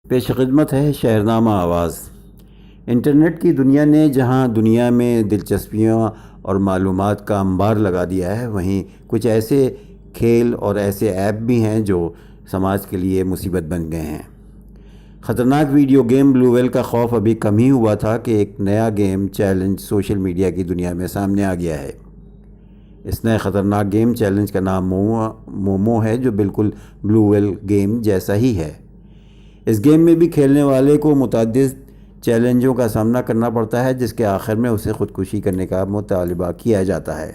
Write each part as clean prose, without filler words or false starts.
پیش خدمت ہے شہرنامہ آواز۔ انٹرنیٹ کی دنیا نے جہاں دنیا میں دلچسپیاں اور معلومات کا انبار لگا دیا ہے، وہیں کچھ ایسے کھیل اور ایسے ایپ بھی ہیں جو سماج کے لیے مصیبت بن گئے ہیں۔ خطرناک ویڈیو گیم بلو ویل کا خوف ابھی کم ہی ہوا تھا کہ ایک نیا گیم چیلنج سوشل میڈیا کی دنیا میں سامنے آ گیا ہے۔ اس نئے خطرناک گیم چیلنج کا نام مومو ہے، جو بالکل بلو ویل گیم جیسا ہی ہے۔ اس گیم میں بھی کھیلنے والے کو متعدد چیلنجوں کا سامنا کرنا پڑتا ہے، جس کے آخر میں اسے خودکشی کرنے کا مطالبہ کیا جاتا ہے۔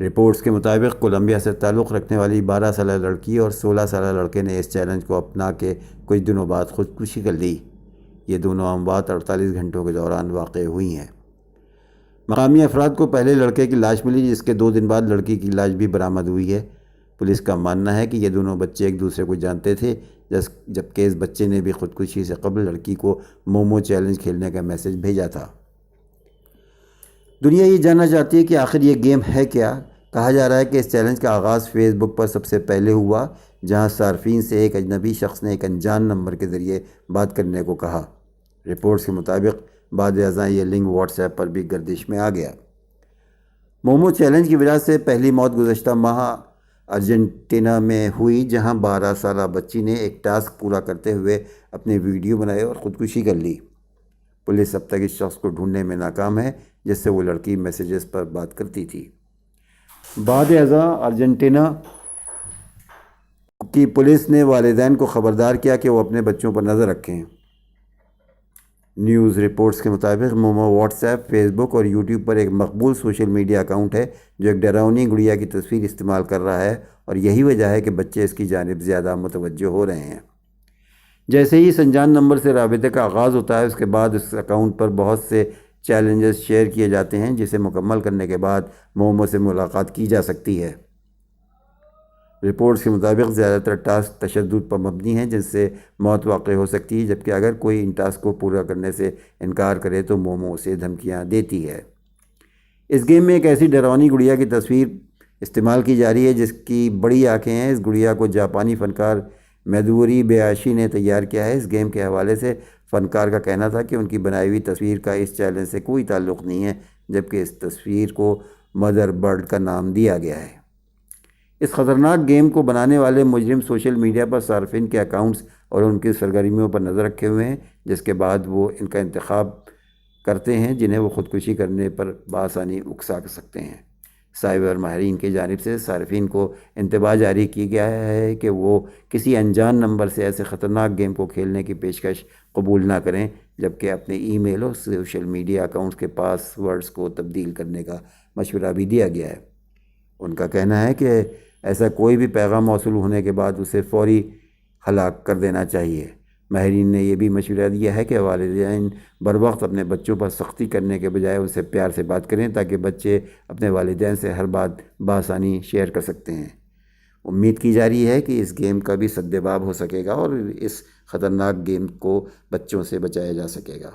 رپورٹس کے مطابق کولمبیا سے تعلق رکھنے والی 12 سالہ لڑکی اور 16 سالہ لڑکے نے اس چیلنج کو اپنا کے کچھ دنوں بعد خودکشی کر لی۔ یہ دونوں اموات 48 گھنٹوں کے دوران واقع ہوئی ہیں۔ مقامی افراد کو پہلے لڑکے کی لاش ملی، جس کے 2 دن بعد لڑکی کی لاش بھی برآمد ہوئی ہے۔ پولیس کا ماننا ہے کہ یہ دونوں بچے ایک دوسرے کو جانتے تھے، جبکہ اس بچے نے بھی خودکشی سے قبل لڑکی کو مومو چیلنج کھیلنے کا میسج بھیجا تھا۔ دنیا یہ جاننا چاہتی ہے کہ آخر یہ گیم ہے کیا۔ کہا جا رہا ہے کہ اس چیلنج کا آغاز فیس بک پر سب سے پہلے ہوا، جہاں صارفین سے ایک اجنبی شخص نے ایک انجان نمبر کے ذریعے بات کرنے کو کہا۔ رپورٹس کے مطابق بعد ازاں یہ لنک واٹس ایپ پر بھی گردش میں آ گیا۔ مومو چیلنج کی وجہ سے پہلی موت گزشتہ ماہ ارجنٹینا میں ہوئی، جہاں 12 سالہ بچی نے ایک ٹاسک پورا کرتے ہوئے اپنے ویڈیو بنائے اور خودکشی کر لی۔ پولیس اب تک اس شخص کو ڈھونڈنے میں ناکام ہے جس سے وہ لڑکی میسیجز پر بات کرتی تھی۔ بعد ازاں ارجنٹینا کی پولیس نے والدین کو خبردار کیا کہ وہ اپنے بچوں پر نظر رکھیں۔ نیوز رپورٹس کے مطابق مومو واٹس ایپ، فیس بک اور یوٹیوب پر ایک مقبول سوشل میڈیا اکاؤنٹ ہے جو ایک ڈراؤنی گڑیا کی تصویر استعمال کر رہا ہے، اور یہی وجہ ہے کہ بچے اس کی جانب زیادہ متوجہ ہو رہے ہیں۔ جیسے ہی اس انجان نمبر سے رابطے کا آغاز ہوتا ہے، اس کے بعد اس اکاؤنٹ پر بہت سے چیلنجز شیئر کیے جاتے ہیں، جسے مکمل کرنے کے بعد مومو سے ملاقات کی جا سکتی ہے۔ رپورٹس کے مطابق زیادہ تر ٹاسک تشدد پر مبنی ہیں، جن سے موت واقع ہو سکتی ہے، جبکہ اگر کوئی ان ٹاسک کو پورا کرنے سے انکار کرے تو مومو اسے دھمکیاں دیتی ہے۔ اس گیم میں ایک ایسی ڈراؤنی گڑیا کی تصویر استعمال کی جا رہی ہے جس کی بڑی آنکھیں ہیں۔ اس گڑیا کو جاپانی فنکار میدوری بیاشی نے تیار کیا ہے۔ اس گیم کے حوالے سے فنکار کا کہنا تھا کہ ان کی بنائی ہوئی تصویر کا اس چیلنج سے کوئی تعلق نہیں ہے، جبکہ اس تصویر کو مدر برڈ کا نام دیا گیا ہے۔ اس خطرناک گیم کو بنانے والے مجرم سوشل میڈیا پر صارفین کے اکاؤنٹس اور ان کی سرگرمیوں پر نظر رکھے ہوئے ہیں، جس کے بعد وہ ان کا انتخاب کرتے ہیں جنہیں وہ خودکشی کرنے پر بآسانی اکسا سکتے ہیں۔ سائبر ماہرین کی جانب سے صارفین کو انتباہ جاری کی گیا ہے کہ وہ کسی انجان نمبر سے ایسے خطرناک گیم کو کھیلنے کی پیشکش قبول نہ کریں، جبکہ اپنے ای میل اور سوشل میڈیا اکاؤنٹس کے پاس ورڈز کو تبدیل کرنے کا مشورہ بھی دیا گیا ہے۔ ان کا کہنا ہے کہ ایسا کوئی بھی پیغام موصول ہونے کے بعد اسے فوری ہلاک کر دینا چاہیے۔ ماہرین نے یہ بھی مشورہ دیا ہے کہ والدین بروقت اپنے بچوں پر سختی کرنے کے بجائے ان سے پیار سے بات کریں، تاکہ بچے اپنے والدین سے ہر بات بآسانی شیئر کر سکتے ہیں۔ امید کی جا رہی ہے کہ اس گیم کا بھی سدباب ہو سکے گا اور اس خطرناک گیم کو بچوں سے بچایا جا سکے گا۔